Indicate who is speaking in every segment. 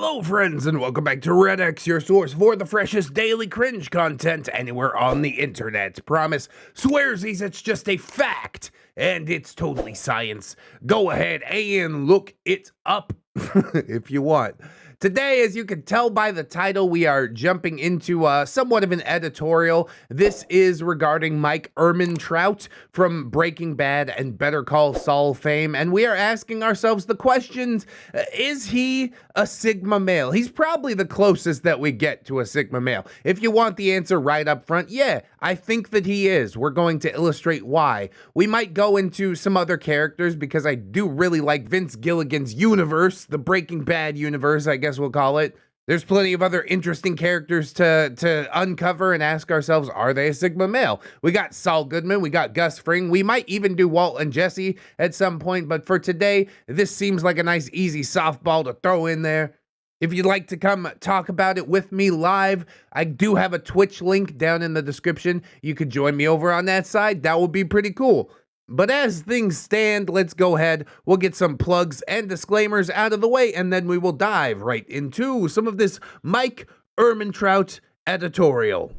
Speaker 1: Hello friends and welcome back to ReddX, your source for the freshest daily cringe content anywhere on the internet. Promise, swearsies, it's just a fact and it's totally science. Go ahead and look it up if you want. Today, as you can tell by the title, we are jumping into somewhat of an editorial. This is regarding Mike Ehrmantraut from Breaking Bad and Better Call Saul fame, and we are asking ourselves the questions, is he a Sigma male? He's probably the closest that we get to a Sigma male. If you want the answer right up front, yeah, I think that he is. We're going to illustrate why. We might go into some other characters because I do really like Vince Gilligan's universe, the Breaking Bad universe, I guess we'll call it. There's plenty of other interesting characters to uncover and ask ourselves, are they a Sigma male? We got Saul Goodman, we got Gus Fring, we might even do Walt and Jesse at some point, but for today, this seems like a nice easy softball to throw in there. If you'd like to come talk about it with me live, I do have a Twitch link down in the description. You could join me over on that side. That would be pretty cool. But as things stand, let's go ahead. We'll get some plugs and disclaimers out of the way, and then we will dive right into some of this Mike Ehrmantraut editorial.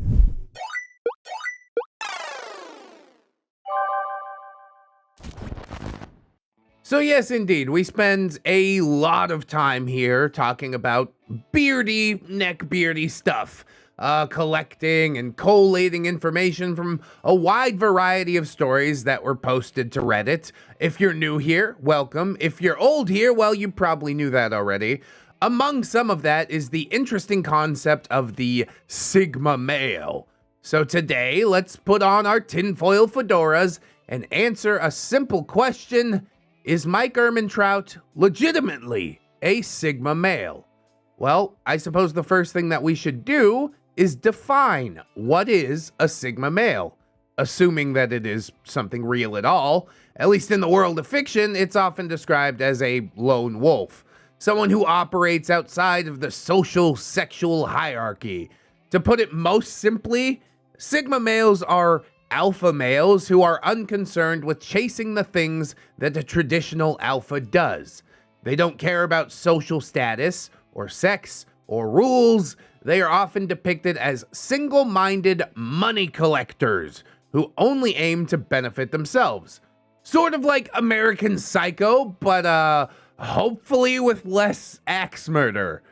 Speaker 1: So yes, indeed, we spend a lot of time here talking about neck-beardy stuff. Collecting and collating information from a wide variety of stories that were posted to Reddit. If you're new here, welcome. If you're old here, well, you probably knew that already. Among some of that is the interesting concept of the Sigma male. So today, let's put on our tinfoil fedoras and answer a simple question. Is Mike Ehrmantraut legitimately a Sigma male? Well, I suppose the first thing that we should do is define what is a Sigma male. Assuming that it is something real at all, at least in the world of fiction, it's often described as a lone wolf. Someone who operates outside of the social sexual hierarchy. To put it most simply, Sigma males are alpha males who are unconcerned with chasing the things that a traditional alpha does. They don't care about social status or sex or rules. They are often depicted as single-minded money collectors who only aim to benefit themselves. Sort of like American Psycho, but hopefully with less axe murder.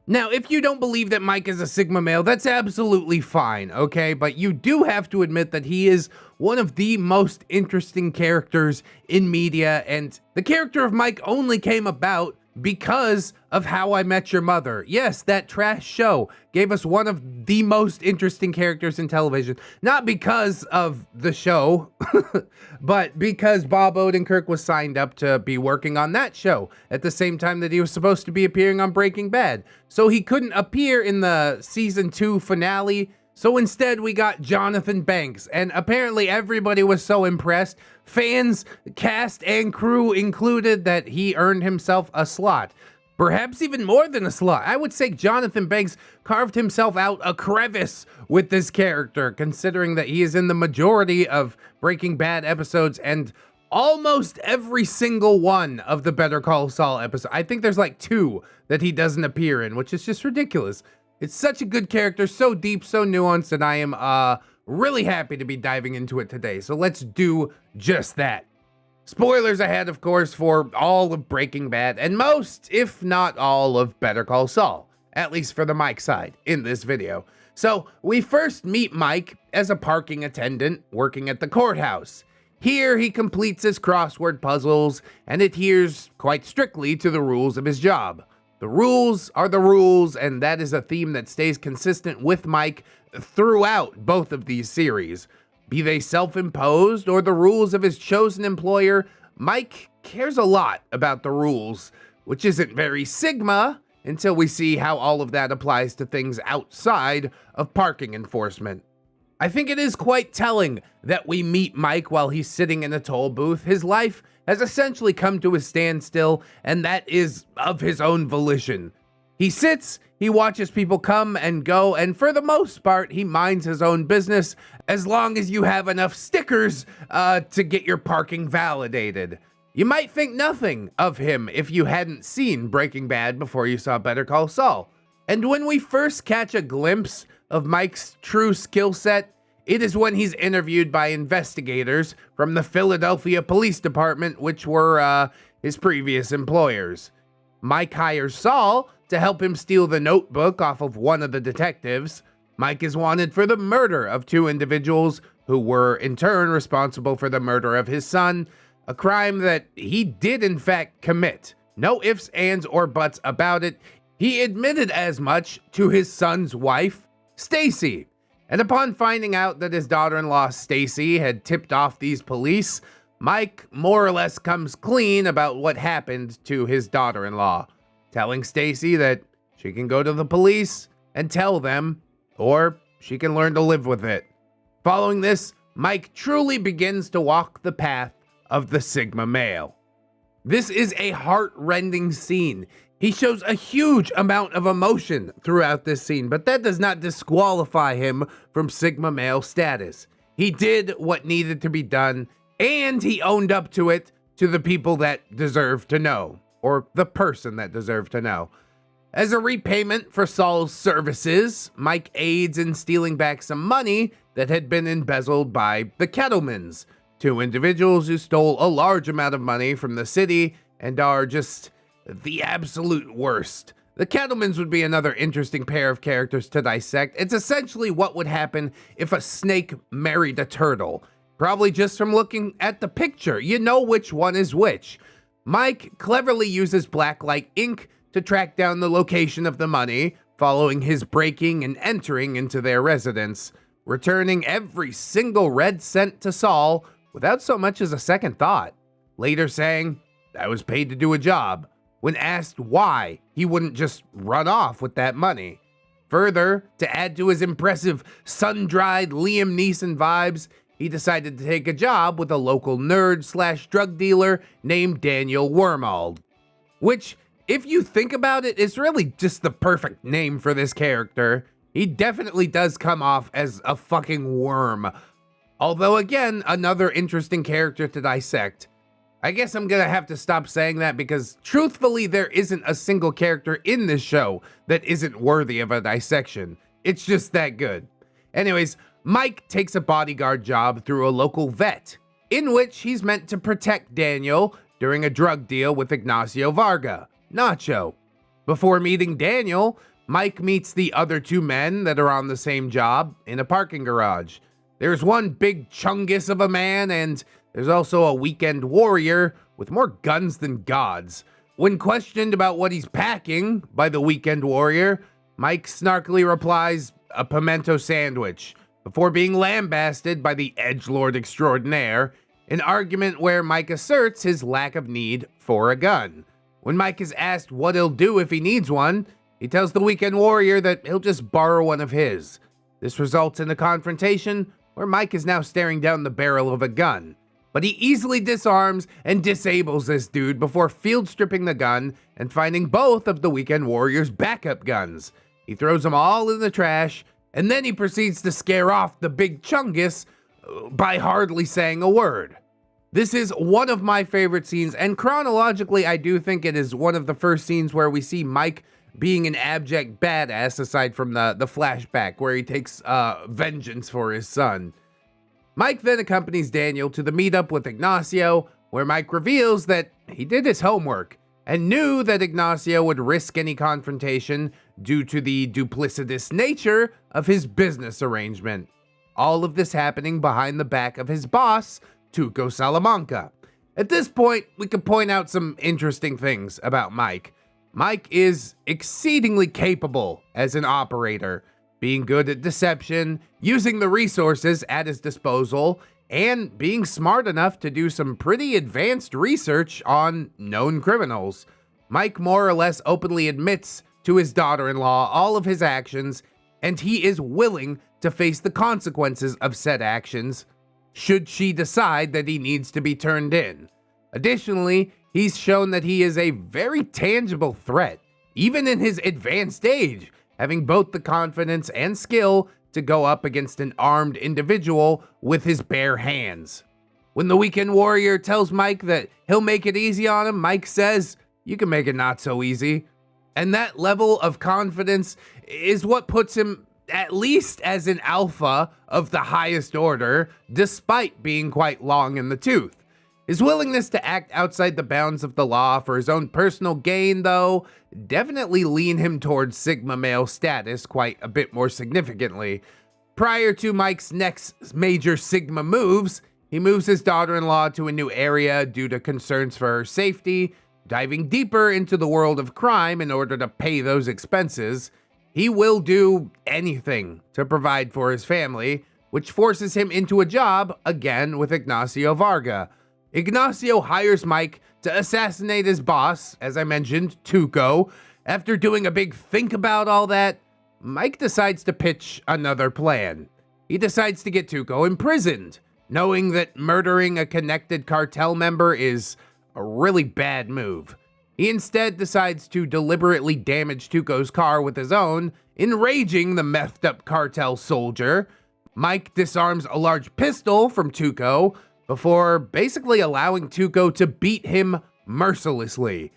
Speaker 1: Now, if you don't believe that Mike is a Sigma male, that's absolutely fine, okay? But you do have to admit that he is one of the most interesting characters in media, and the character of Mike only came about because of How I Met Your Mother. Yes, that trash show gave us one of the most interesting characters in television. Not because of the show, but because Bob Odenkirk was signed up to be working on that show at the same time that he was supposed to be appearing on Breaking Bad. So he couldn't appear in the season 2 finale. So instead, we got Jonathan Banks, and apparently everybody was so impressed, fans, cast, and crew included, that he earned himself a slot. Perhaps even more than a slot. I would say Jonathan Banks carved himself out a crevice with this character, considering that he is in the majority of Breaking Bad episodes and almost every single one of the Better Call Saul episodes. I think there's like 2 that he doesn't appear in, which is just ridiculous. It's such a good character, so deep, so nuanced, and I am really happy to be diving into it today. So let's do just that. Spoilers ahead, of course, for all of Breaking Bad, and most, if not all, of Better Call Saul, at least for the Mike side, in this video. So we first meet Mike as a parking attendant working at the courthouse. Here he completes his crossword puzzles and adheres quite strictly to the rules of his job. The rules are the rules, and that is a theme that stays consistent with Mike throughout both of these series. Be they self-imposed or the rules of his chosen employer, Mike cares a lot about the rules, which isn't very Sigma until we see how all of that applies to things outside of parking enforcement. I think it is quite telling that we meet Mike while he's sitting in a toll booth. His life has essentially come to a standstill, and that is of his own volition. He sits, he watches people come and go, and for the most part, he minds his own business as long as you have enough stickers to get your parking validated. You might think nothing of him if you hadn't seen Breaking Bad before you saw Better Call Saul. And when we first catch a glimpse of Mike's true skill set, it is when he's interviewed by investigators from the Philadelphia Police Department, which were his previous employers. Mike hires Saul to help him steal the notebook off of one of the detectives. Mike is wanted for the murder of two individuals who were in turn responsible for the murder of his son, a crime that he did in fact commit. No ifs, ands, or buts about it. He admitted as much to his son's wife, Stacy. And upon finding out that his daughter-in-law Stacy had tipped off these police, Mike more or less comes clean about what happened to his daughter-in-law, telling Stacy that she can go to the police and tell them, or she can learn to live with it. Following this, Mike truly begins to walk the path of the Sigma male. This is a heart-rending scene. He shows a huge amount of emotion throughout this scene, but that does not disqualify him from Sigma male status. He did what needed to be done, and he owned up to it to the people that deserve to know, or the person that deserved to know. As a repayment for Saul's services, Mike aids in stealing back some money that had been embezzled by the Kettlemans, two individuals who stole a large amount of money from the city and are just the absolute worst. The Kettlemans would be another interesting pair of characters to dissect. It's essentially what would happen if a snake married a turtle. Probably just from looking at the picture, you know which one is which. Mike cleverly uses blacklight ink to track down the location of the money, following his breaking and entering into their residence, returning every single red cent to Saul without so much as a second thought, later saying, "I was paid to do a job," when asked why he wouldn't just run off with that money. Further, to add to his impressive sun-dried Liam Neeson vibes, he decided to take a job with a local nerd/drug dealer named Daniel Wormald, which, if you think about it, is really just the perfect name for this character. He definitely does come off as a fucking worm. Although, again, another interesting character to dissect. I guess I'm gonna have to stop saying that because, truthfully, there isn't a single character in this show that isn't worthy of a dissection. It's just that good. Anyways, Mike takes a bodyguard job through a local vet, in which he's meant to protect Daniel during a drug deal with Ignacio Varga, Nacho. Before meeting Daniel, Mike meets the other two men that are on the same job in a parking garage. There's one big chungus of a man, and there's also a weekend warrior with more guns than gods. When questioned about what he's packing by the weekend warrior, Mike snarkily replies, "A pimento sandwich," before being lambasted by the edgelord extraordinaire, an argument where Mike asserts his lack of need for a gun. When Mike is asked what he'll do if he needs one, he tells the weekend warrior that he'll just borrow one of his. This results in a confrontation where Mike is now staring down the barrel of a gun. But he easily disarms and disables this dude before field stripping the gun and finding both of the weekend warrior's backup guns. He throws them all in the trash, and then he proceeds to scare off the big chungus by hardly saying a word. This is one of my favorite scenes, and chronologically, I do think it is one of the first scenes where we see Mike being an abject badass, aside from the flashback where he takes vengeance for his son. Mike then accompanies Daniel to the meetup with Ignacio, where Mike reveals that he did his homework and knew that Ignacio would risk any confrontation due to the duplicitous nature of his business arrangement. All of this happening behind the back of his boss, Tuco Salamanca. At this point, we can point out some interesting things about Mike. Mike is exceedingly capable as an operator, being good at deception, using the resources at his disposal, and being smart enough to do some pretty advanced research on known criminals. Mike more or less openly admits to his daughter-in-law all of his actions, and he is willing to face the consequences of said actions, should she decide that he needs to be turned in. Additionally, he's shown that he is a very tangible threat, even in his advanced age, having both the confidence and skill to go up against an armed individual with his bare hands. When the weekend warrior tells Mike that he'll make it easy on him, Mike says, "You can make it not so easy." And that level of confidence is what puts him at least as an alpha of the highest order, despite being quite long in the tooth. His willingness to act outside the bounds of the law for his own personal gain, though, definitely lean him towards Sigma male status quite a bit more significantly. Prior to Mike's next major Sigma moves, he moves his daughter-in-law to a new area due to concerns for her safety, diving deeper into the world of crime in order to pay those expenses. He will do anything to provide for his family, which forces him into a job, again with Ignacio Varga. Ignacio hires Mike to assassinate his boss, as I mentioned, Tuco. After doing a big think about all that, Mike decides to pitch another plan. He decides to get Tuco imprisoned, knowing that murdering a connected cartel member is a really bad move. He instead decides to deliberately damage Tuco's car with his own, enraging the methed up cartel soldier. Mike disarms a large pistol from Tuco before basically allowing Tuco to beat him mercilessly.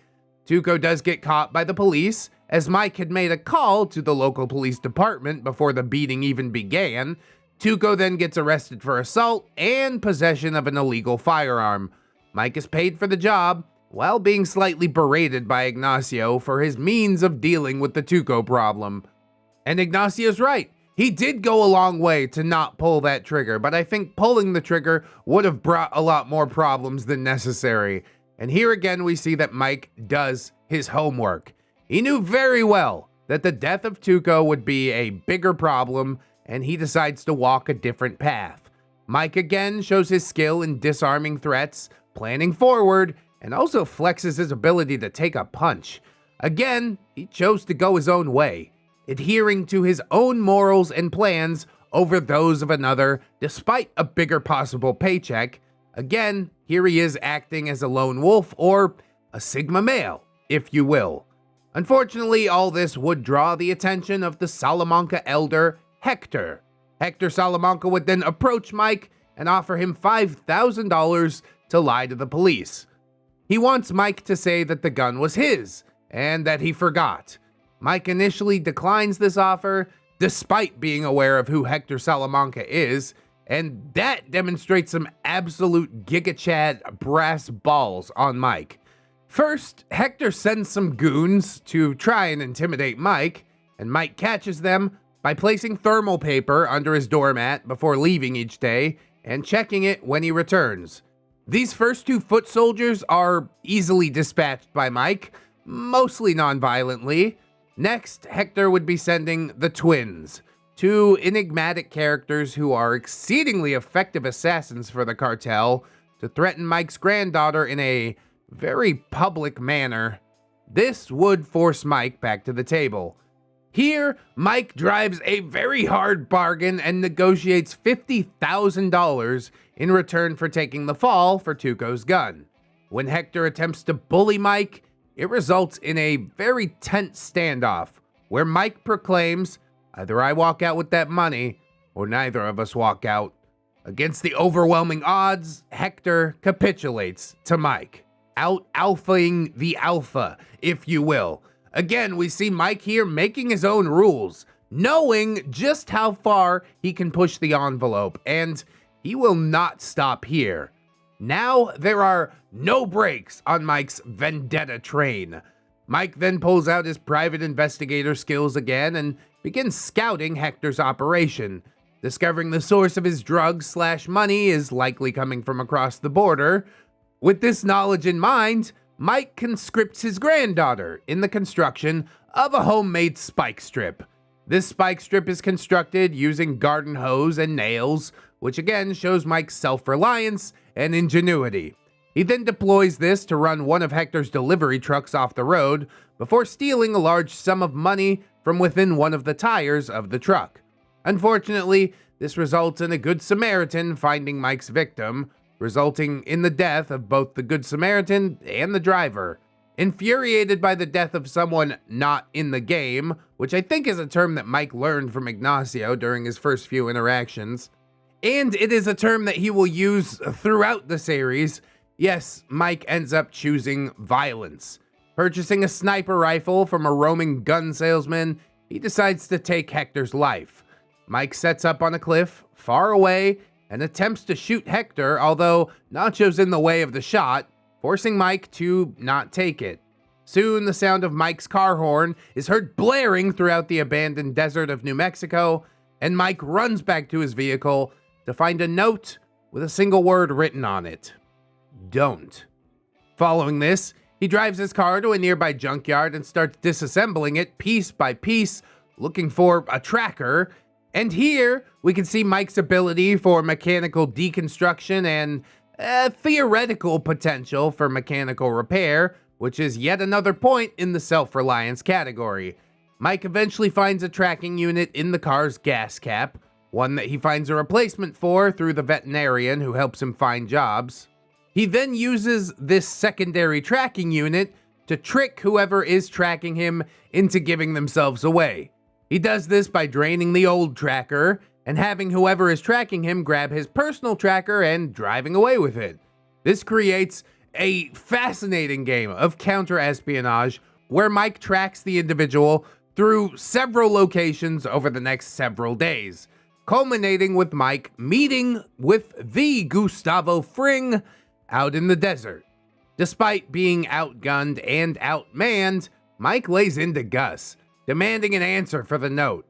Speaker 1: Tuco does get caught by the police, as Mike had made a call to the local police department before the beating even began. Tuco then gets arrested for assault and possession of an illegal firearm. Mike is paid for the job, while being slightly berated by Ignacio for his means of dealing with the Tuco problem. And Ignacio's right. He did go a long way to not pull that trigger, but I think pulling the trigger would have brought a lot more problems than necessary. And here again we see that Mike does his homework. He knew very well that the death of Tuco would be a bigger problem, and he decides to walk a different path. Mike again shows his skill in disarming threats, planning forward, and also flexes his ability to take a punch. Again, he chose to go his own way, adhering to his own morals and plans over those of another, despite a bigger possible paycheck. Again, here he is acting as a lone wolf, or a Sigma male, if you will. Unfortunately, all this would draw the attention of the Salamanca elder, Hector. Hector Salamanca would then approach Mike and offer him $5,000 to lie to the police. He wants Mike to say that the gun was his, and that he forgot. Mike initially declines this offer, despite being aware of who Hector Salamanca is, and that demonstrates some absolute gigachad brass balls on Mike. First, Hector sends some goons to try and intimidate Mike, and Mike catches them by placing thermal paper under his doormat before leaving each day and checking it when he returns. These first two foot soldiers are easily dispatched by Mike, mostly non-violently. Next, Hector would be sending the twins, two enigmatic characters who are exceedingly effective assassins for the cartel, to threaten Mike's granddaughter in a very public manner. This would force Mike back to the table. Here, Mike drives a very hard bargain and negotiates $50,000 in return for taking the fall for Tuco's gun. When Hector attempts to bully Mike, it results in a very tense standoff, where Mike proclaims, "Either I walk out with that money, or neither of us walk out." Against the overwhelming odds, Hector capitulates to Mike, out-alphaing the alpha, if you will. Again, we see Mike here making his own rules, knowing just how far he can push the envelope, and he will not stop here. Now there are no brakes on Mike's vendetta train. Mike then pulls out his private investigator skills again and begins scouting Hector's operation. Discovering the source of his drugs/money is likely coming from across the border. With this knowledge in mind, Mike conscripts his granddaughter in the construction of a homemade spike strip. This spike strip is constructed using garden hose and nails, which again shows Mike's self-reliance and ingenuity. He then deploys this to run one of Hector's delivery trucks off the road before stealing a large sum of money from within one of the tires of the truck. Unfortunately, this results in a Good Samaritan finding Mike's victim, resulting in the death of both the Good Samaritan and the driver. Infuriated by the death of someone not in the game, which I think is a term that Mike learned from Ignacio during his first few interactions, And it is a term that he will use throughout the series. Yes, Mike ends up choosing violence. Purchasing a sniper rifle from a roaming gun salesman, he decides to take Hector's life. Mike sets up on a cliff, far away, and attempts to shoot Hector, although Nacho's in the way of the shot, forcing Mike to not take it. Soon, the sound of Mike's car horn is heard blaring throughout the abandoned desert of New Mexico, and Mike runs back to his vehicle to find a note with a single word written on it: don't. Following this, he drives his car to a nearby junkyard and starts disassembling it piece by piece, looking for a tracker. And here, we can see Mike's ability for mechanical deconstruction and theoretical potential for mechanical repair, which is yet another point in the self-reliance category. Mike eventually finds a tracking unit in the car's gas cap, one that he finds a replacement for through the veterinarian who helps him find jobs. He then uses this secondary tracking unit to trick whoever is tracking him into giving themselves away. He does this by draining the old tracker and having whoever is tracking him grab his personal tracker and driving away with it. This creates a fascinating game of counter-espionage where Mike tracks the individual through several locations over the next several days, culminating with Mike meeting with the Gustavo Fring out in the desert. Despite being outgunned and outmanned, Mike lays into Gus, demanding an answer for the note.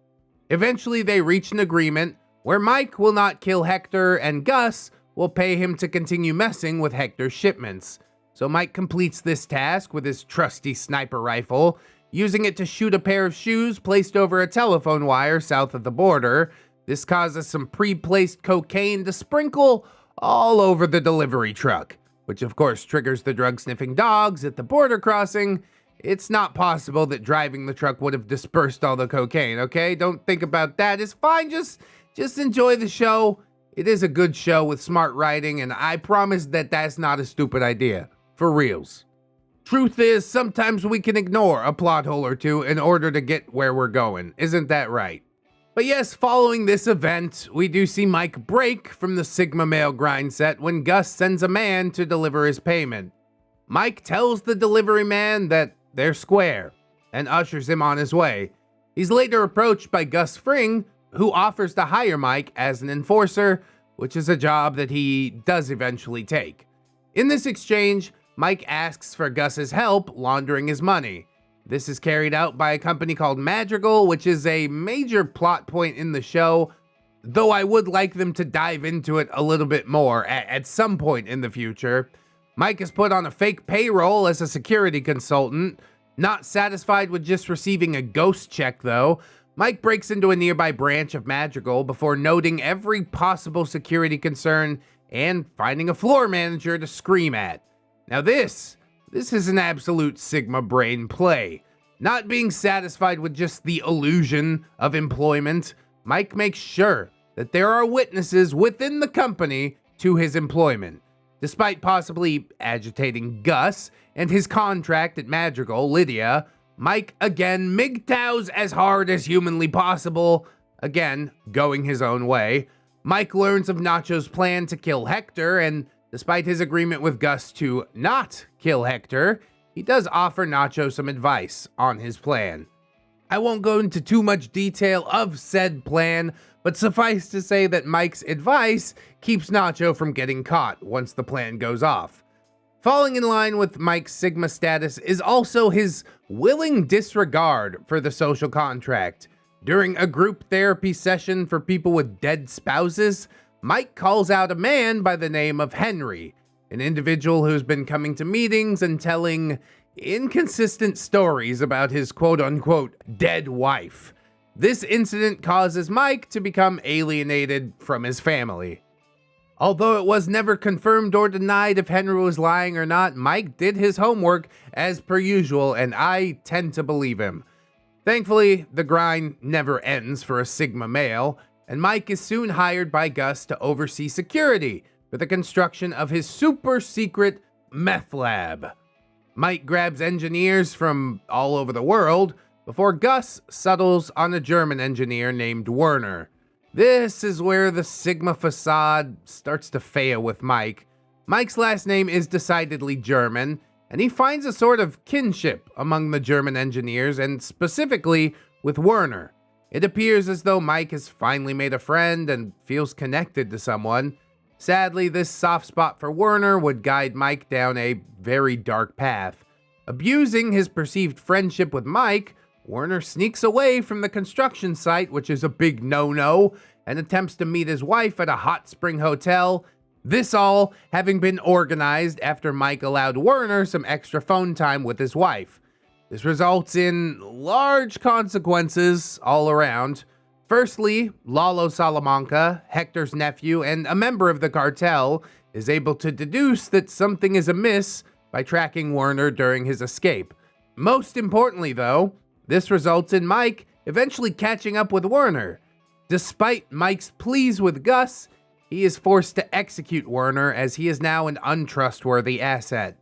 Speaker 1: Eventually, they reach an agreement where Mike will not kill Hector and Gus will pay him to continue messing with Hector's shipments. So Mike completes this task with his trusty sniper rifle, using it to shoot a pair of shoes placed over a telephone wire south of the border. This causes some pre-placed cocaine to sprinkle all over the delivery truck, which of course triggers the drug-sniffing dogs at the border crossing. It's not possible that driving the truck would have dispersed all the cocaine, okay? Don't think about that. It's fine. Just enjoy the show. It is a good show with smart writing, and I promise that that's not a stupid idea. For reals. Truth is, sometimes we can ignore a plot hole or two in order to get where we're going. Isn't that right? But yes, following this event, we do see Mike break from the Sigma male grind set when Gus sends a man to deliver his payment. Mike tells the delivery man that they're square and ushers him on his way. He's later approached by Gus Fring, who offers to hire Mike as an enforcer, which is a job that he does eventually take. In this exchange, Mike asks for Gus's help laundering his money. This is carried out by a company called Madrigal, which is a major plot point in the show, though I would like them to dive into it a little bit more at some point in the future. Mike is put on a fake payroll as a security consultant. Not satisfied with just receiving a ghost check, though, Mike breaks into a nearby branch of Madrigal before noting every possible security concern and finding a floor manager to scream at. Now this is an absolute Sigma brain play. Not being satisfied with just the illusion of employment, Mike makes sure that there are witnesses within the company to his employment. Despite possibly agitating Gus and his contract at Madrigal, Lydia, Mike again MGTOWs as hard as humanly possible, again going his own way. Mike learns of Nacho's plan to kill Hector, and despite his agreement with Gus to not kill Hector, he does offer Nacho some advice on his plan. I won't go into too much detail of said plan, but suffice to say that Mike's advice keeps Nacho from getting caught once the plan goes off. Falling in line with Mike's Sigma status is also his willing disregard for the social contract. During a group therapy session for people with dead spouses, Mike calls out a man by the name of Henry, an individual who's been coming to meetings and telling inconsistent stories about his quote-unquote dead wife. This incident causes Mike to become alienated from his family. Although it was never confirmed or denied if Henry was lying or not, Mike did his homework as per usual, and I tend to believe him. Thankfully, the grind never ends for a Sigma male, and Mike is soon hired by Gus to oversee security for the construction of his super secret meth lab. Mike grabs engineers from all over the world before Gus settles on a German engineer named Werner. This is where the Sigma facade starts to fail with Mike. Mike's last name is decidedly German, and he finds a sort of kinship among the German engineers, and specifically with Werner. It appears as though Mike has finally made a friend and feels connected to someone. Sadly, this soft spot for Werner would guide Mike down a very dark path. Abusing his perceived friendship with Mike, Werner sneaks away from the construction site, which is a big no-no, and attempts to meet his wife at a hot spring hotel. This all having been organized after Mike allowed Werner some extra phone time with his wife. This results in large consequences all around. Firstly, Lalo Salamanca, Hector's nephew and a member of the cartel, is able to deduce that something is amiss by tracking Werner during his escape. Most importantly, though, this results in Mike eventually catching up with Werner. Despite Mike's pleas with Gus, he is forced to execute Werner as he is now an untrustworthy asset.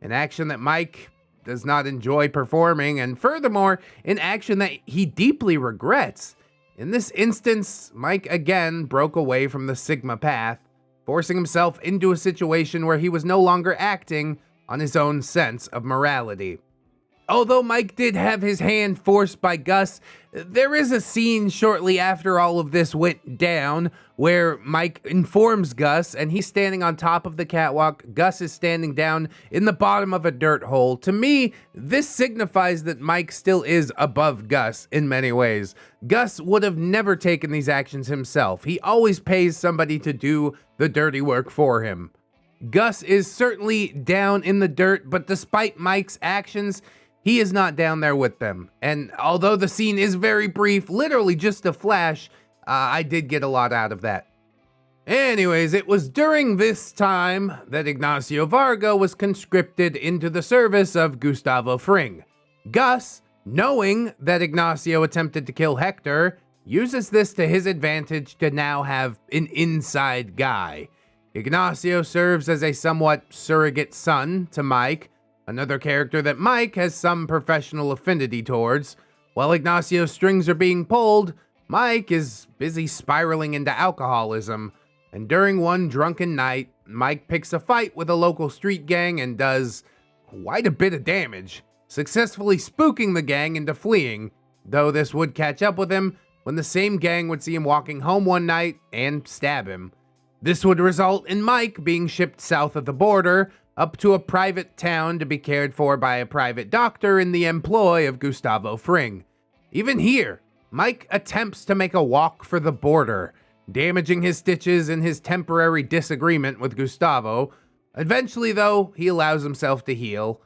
Speaker 1: An action that Mike does not enjoy performing, and furthermore, an action that he deeply regrets. In this instance, Mike again broke away from the Sigma path, forcing himself into a situation where he was no longer acting on his own sense of morality. Although Mike did have his hand forced by Gus, there is a scene shortly after all of this went down where Mike informs Gus and he's standing on top of the catwalk. Gus is standing down in the bottom of a dirt hole. To me, this signifies that Mike still is above Gus in many ways. Gus would have never taken these actions himself. He always pays somebody to do the dirty work for him. Gus is certainly down in the dirt, but despite Mike's actions, he is not down there with them. And although the scene is very brief, literally just a flash, I did get a lot out of that. Anyways, it was during this time that Ignacio Varga was conscripted into the service of Gustavo Fring. Gus, knowing that Ignacio attempted to kill Hector, uses this to his advantage to now have an inside guy. Ignacio serves as a somewhat surrogate son to Mike, another character that Mike has some professional affinity towards. While Ignacio's strings are being pulled, Mike is busy spiraling into alcoholism, and during one drunken night, Mike picks a fight with a local street gang and does quite a bit of damage, successfully spooking the gang into fleeing, though this would catch up with him when the same gang would see him walking home one night and stab him. This would result in Mike being shipped south of the border, up to a private town to be cared for by a private doctor in the employ of Gustavo Fring. Even here, Mike attempts to make a walk for the border, damaging his stitches in his temporary disagreement with Gustavo. Eventually, though, he allows himself to heal.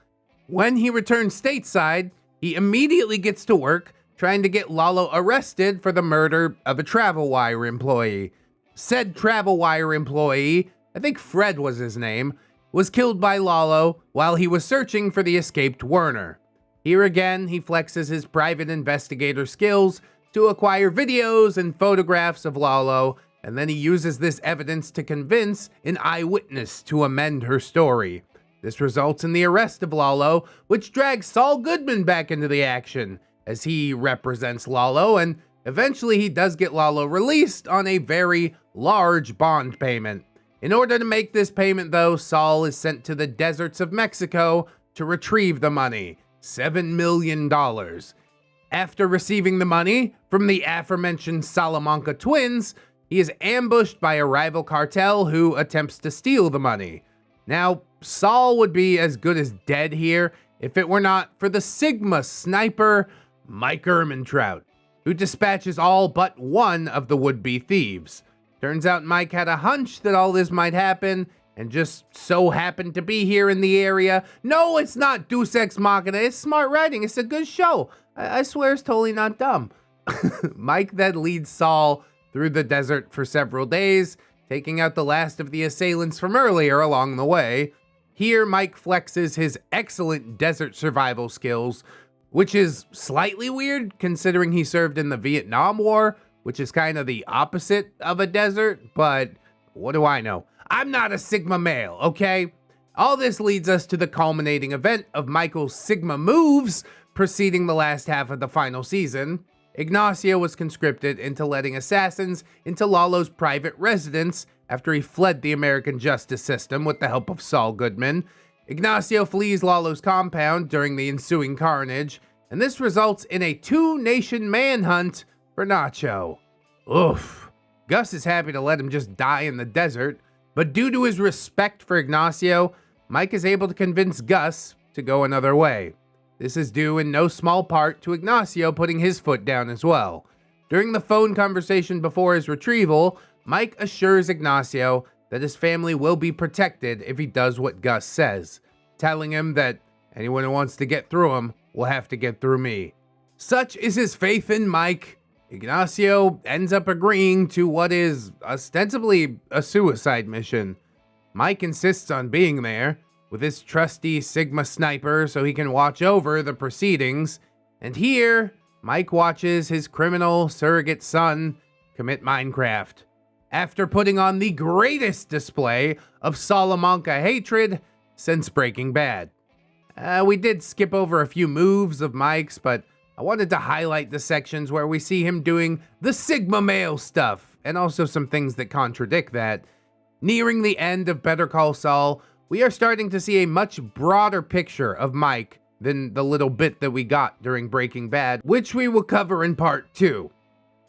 Speaker 1: When he returns stateside, he immediately gets to work trying to get Lalo arrested for the murder of a Travel Wire employee. Said Travel Wire employee, I think Fred was his name, was killed by Lalo while he was searching for the escaped Werner. Here again, he flexes his private investigator skills to acquire videos and photographs of Lalo, and then he uses this evidence to convince an eyewitness to amend her story. This results in the arrest of Lalo, which drags Saul Goodman back into the action, as he represents Lalo, and eventually he does get Lalo released on a very large bond payment. In order to make this payment, though, Saul is sent to the deserts of Mexico to retrieve the money, $7 million. After receiving the money from the aforementioned Salamanca twins, he is ambushed by a rival cartel who attempts to steal the money. Now, Saul would be as good as dead here if it were not for the Sigma sniper, Mike Ehrmantraut, who dispatches all but one of the would-be thieves. Turns out Mike had a hunch that all this might happen, and just so happened to be here in the area. No, it's not Deus Ex Machina, it's smart writing, it's a good show. I swear it's totally not dumb. Mike then leads Saul through the desert for several days, taking out the last of the assailants from earlier along the way. Here, Mike flexes his excellent desert survival skills, which is slightly weird considering he served in the Vietnam War, which is kind of the opposite of a desert, but what do I know? I'm not a Sigma male, okay? All this leads us to the culminating event of Michael's Sigma moves preceding the last half of the final season. Ignacio was conscripted into letting assassins into Lalo's private residence after he fled the American justice system with the help of Saul Goodman. Ignacio flees Lalo's compound during the ensuing carnage, and this results in a two-nation manhunt for Nacho. Oof. Gus is happy to let him just die in the desert, but due to his respect for Ignacio, Mike is able to convince Gus to go another way. This is due in no small part to Ignacio putting his foot down as well. During the phone conversation before his retrieval, Mike assures Ignacio that his family will be protected if he does what Gus says, telling him that anyone who wants to get through him will have to get through me. Such is his faith in Mike, Ignacio ends up agreeing to what is ostensibly a suicide mission. Mike insists on being there, with his trusty Sigma sniper so he can watch over the proceedings, and here, Mike watches his criminal surrogate son commit Minecraft, after putting on the greatest display of Salamanca hatred since Breaking Bad. We did skip over a few moves of Mike's, but I wanted to highlight the sections where we see him doing the Sigma male stuff, and also some things that contradict that. Nearing the end of Better Call Saul, we are starting to see a much broader picture of Mike than the little bit that we got during Breaking Bad, which we will cover in part 2.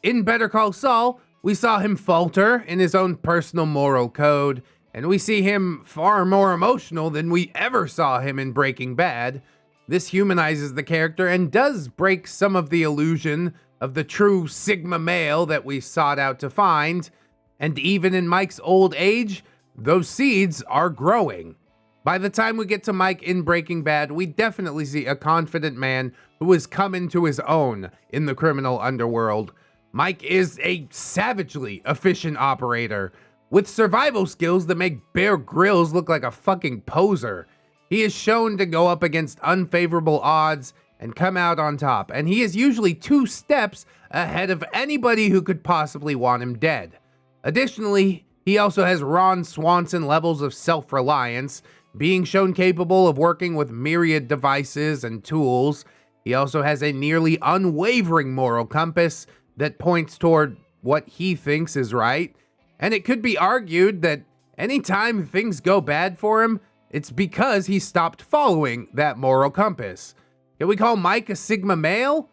Speaker 1: In Better Call Saul, we saw him falter in his own personal moral code, and we see him far more emotional than we ever saw him in Breaking Bad. This humanizes the character and does break some of the illusion of the true Sigma male that we sought out to find, and even in Mike's old age, those seeds are growing. By the time we get to Mike in Breaking Bad, we definitely see a confident man who has come into his own in the criminal underworld. Mike is a savagely efficient operator, with survival skills that make Bear Grylls look like a fucking poser. He is shown to go up against unfavorable odds and come out on top, and he is usually 2 steps ahead of anybody who could possibly want him dead. Additionally, he also has Ron Swanson levels of self-reliance, being shown capable of working with myriad devices and tools. He also has a nearly unwavering moral compass that points toward what he thinks is right, and it could be argued that anytime things go bad for him, it's because he stopped following that moral compass. Can we call Mike a Sigma male?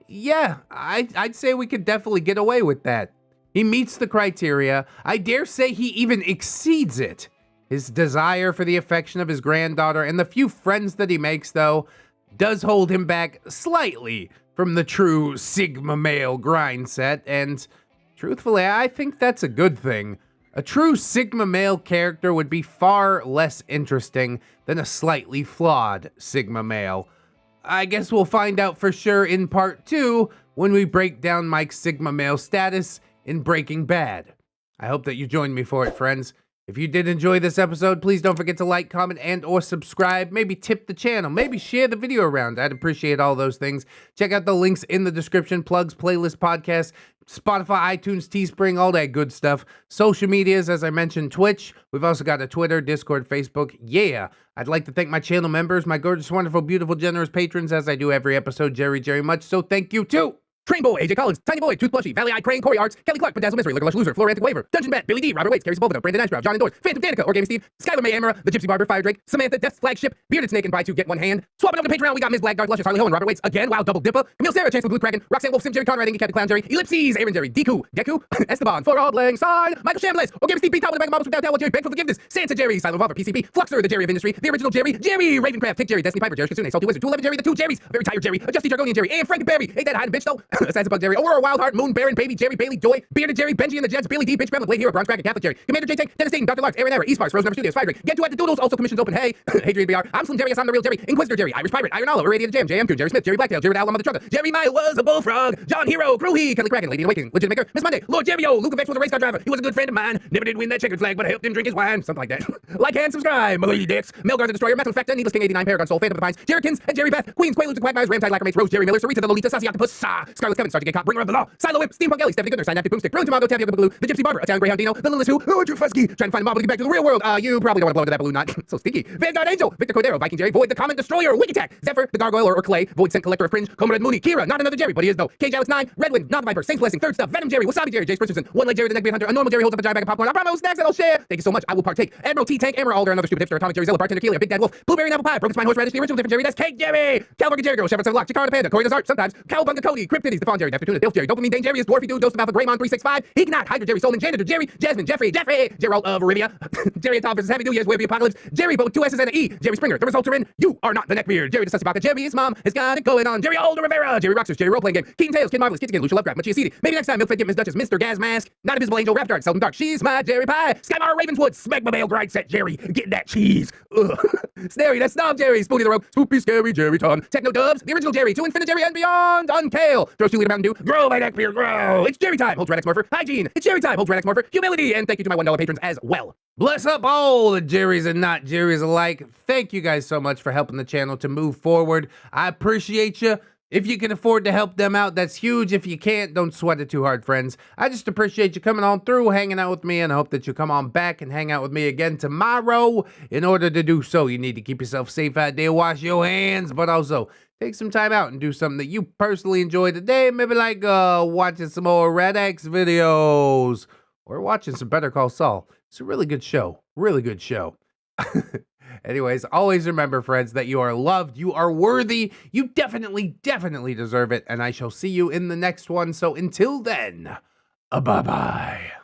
Speaker 1: Yeah, I'd say we could definitely get away with that. He meets the criteria. I dare say he even exceeds it. His desire for the affection of his granddaughter and the few friends that he makes, though, does hold him back slightly from the true Sigma male grind set, and truthfully, I think that's a good thing. A true Sigma male character would be far less interesting than a slightly flawed Sigma male. I guess we'll find out for sure in part 2 when we break down Mike's Sigma male status in Breaking Bad. I hope that you join me for it, friends. If you did enjoy this episode, please don't forget to like, comment, and or subscribe. Maybe tip the channel. Maybe share the video around. I'd appreciate all those things. Check out the links in the description. Plugs, playlist, podcast, Spotify, iTunes, Teespring, all that good stuff. Social medias, as I mentioned, Twitch. We've also got a Twitter, Discord, Facebook. Yeah. I'd like to thank my channel members, my gorgeous, wonderful, beautiful, generous patrons, as I do every episode. Jerry much. So thank you too. Train Boy, AJ Collins, Tiny Boy, Tooth Plushy, Valley Eye Crane, Corey Arts, Kelly Clark, Bedazzle Mystery, Liquor Lush Loser, Florantic Waver, Dungeon Bat, Billy D, Robert Waits, Carrie Sepulveda, Brandon Ashbrow, John Endors, Phantom Danica, or Game Steve, Skylar May Amara, The Gypsy Barber, Fire Drake, Samantha, Death's Flagship, Bearded Snake, and Buy Two Get One Hand. Swapping over to Patreon, we got Ms. Black, Dark Luscious, Harley Ho, and Robert Waits, again, Wild Double Dipper, Camille Sarah, Chancellor Blue Kraken, Roxanne Wolf, Sim Jerry, Conrad, Ingy, Captain Clown Jerry, Ellipses, Aaron Jerry, Deku, Esteban, For Auld Lang Syne, Michael Shambliss, or Game Steve, P. Top with a bag of marbles without towel, Jerry, Beg for Forgiveness, Santa Jerry, Silent Revolver, PCP, Fluxer, The Jerry of Industry, The Original Jerry, Jerry, Ravencraft, Tick Jerry, Destiny Piper, Jerry Kitsune, Salty Wizard, 211 Jerry, The Two Jerrys, Very Tired Jerry, Justy Jargonian Jerry, and Frank Barry, ain't that hiding bitch though? Assassin Bug Jerry, Aurora Wildheart, Moon Baron, Baby Jerry, Bailey Joy, Bearded Jerry, Benji and the Jets, Billy D, Bitch Gremlin, Blade Hero, Bronze Cracker, Catholic Jerry, Commander J Tank, Dennis Dayton, Dr. Larks, Aaron Error, E-Sparks, Rose Number Studios, Fire Drake, Get to at the Doodles, also commissions open, hey, Hadrian BR, I'm Slim Jerry, yes, I'm the real Jerry, Inquisitor Jerry, Irish Pirate, Iron Olive, Irradiated Jam, JM Coon, Jerry Smith, Jerry Blacktail, Jerry Owl, Mother Trucker, Jerry Mile was a bullfrog, John Hero, Crewhee, Kelly Kraken, Lady Awakening, Legit Maker, Miss Monday, Lord Jerry-O, Luke Vex was a race car driver, he was a good friend of mine, never did win that checkered flag, but I helped him drink his wine, something like that. Like and subscribe, Malady Dix, Melgar the Destroyer, Metal Factor, Needless King 89, Paragon Soul, Phantom of the Pines, Jerrykins, and Jerry Beth, Queens, Quaaludes, and Quagmires, Ramtide, Lacrimate, Rose, Jerry Miller, Sarita the Lolita, Sassy Octopus, Sa, Scarlet Kevin, Sergeant Gay Cop, Bringer of the Law, Silo Whip, Steampunk Ellie, Stephanie Goodner, Synaptic Boomstick, Brilliant Tomago, Tapioca Baloo, the Gypsy Barber, Italian Greyhound Dino, Villainous Who, Drew Fusky, trying to find a mob to get back to the real world. You probably don't want to blow into that balloon, not so stinky. Vanguard Angel, Victor Cordero, Viking Jerry, Void the Common Destroyer, Wig Attack, Zephyr, the Gargoyle or Clay, Void Scent Collector of Fringe, Comrade Mooney, Kira, not another Jerry, but he is though. Cage Alex 9, Redwind, Not the Viper, Saints Blessing, Third Stuff, Venom Jerry, Wasabi Jerry, Jace Richardson, One Leg Jerry, the Neckbeard Hunter, a normal Jerry holds up a giant bag of popcorn. I promise snacks that I'll share. Thank you so much. I will partake. Admiral T Tank, Amber Alder, another stupid hipster, Atomic Jerry Zilla, Bartender Keely, a Big Dad Wolf, Blueberry and Apple Pie, Broken Spine Horseradish, the original different Jerry, that's Cake Jerry, Calvin Jerry Girl, Shepherd 7 Lock, Chikara the Panda, Corey Art, sometimes, Cowabunga Cody, Cryptides, Stephon Jerry, Neptune, Dilf Jerry, Dopamine Dane Jerry, is Dwarfy Dude, Dose of Alpha, Greymon 365, Ignat, Hydra Jerry, Solman, Janitor Jerry, Jasmine, Jeffrey, Gerald of Arabia, Jerry and Tom versus Happy New Year's, Wave the Apocalypse, Jerry, both 2 S's and an E, Jerry Springer, the results are in, you are not the neckbeard, Jerry the Sussy Jerry's mom has got it going on, Jerry Older Rivera, Jerry Roxers, Jerry Roleplaying Game, Keaton Tails, Kid Marvelous, Kids Again, Lucia Lovecraft, Machia City, maybe next time, Milk Fed Get Miss Duchess, Mr. Gas Mask, Not Invisible Angel, Raptor, Seldom Dark, She's My Jerry Pie, Skymar Ravenswood, Smegma Bale, Grind Set Jerry, get that cheese, Snary, that's Snob Jerry, Spooky the Rogue, Spoopy Scary Jerry Ton, Techno Dubs, the original Jerry, to Infinite Jerry and Beyond, Unkale, throws 2 Liter Mountain Dew, grow my neckbeard, grow, it's Jerry time, holds ReddX Morpher, Hygiene, it's Jerry time, holds ReddX Morpher, Humility, and thank you to my $1 patrons as well. Bless up all the Jerrys and not Jerrys alike. Thank you guys so much for helping the channel to move forward. I appreciate you. If you can afford to help them out, that's huge. If you can't, don't sweat it too hard, friends. I just appreciate you coming on through, hanging out with me, and I hope that you come on back and hang out with me again tomorrow. In order to do so, you need to keep yourself safe out there, wash your hands, but also take some time out and do something that you personally enjoy today. Maybe like watching some more ReddX videos or watching some Better Call Saul. It's a really good show. Really good show. Anyways, always remember, friends, that you are loved, you are worthy, you definitely deserve it, and I shall see you in the next one. So until then, bye-bye.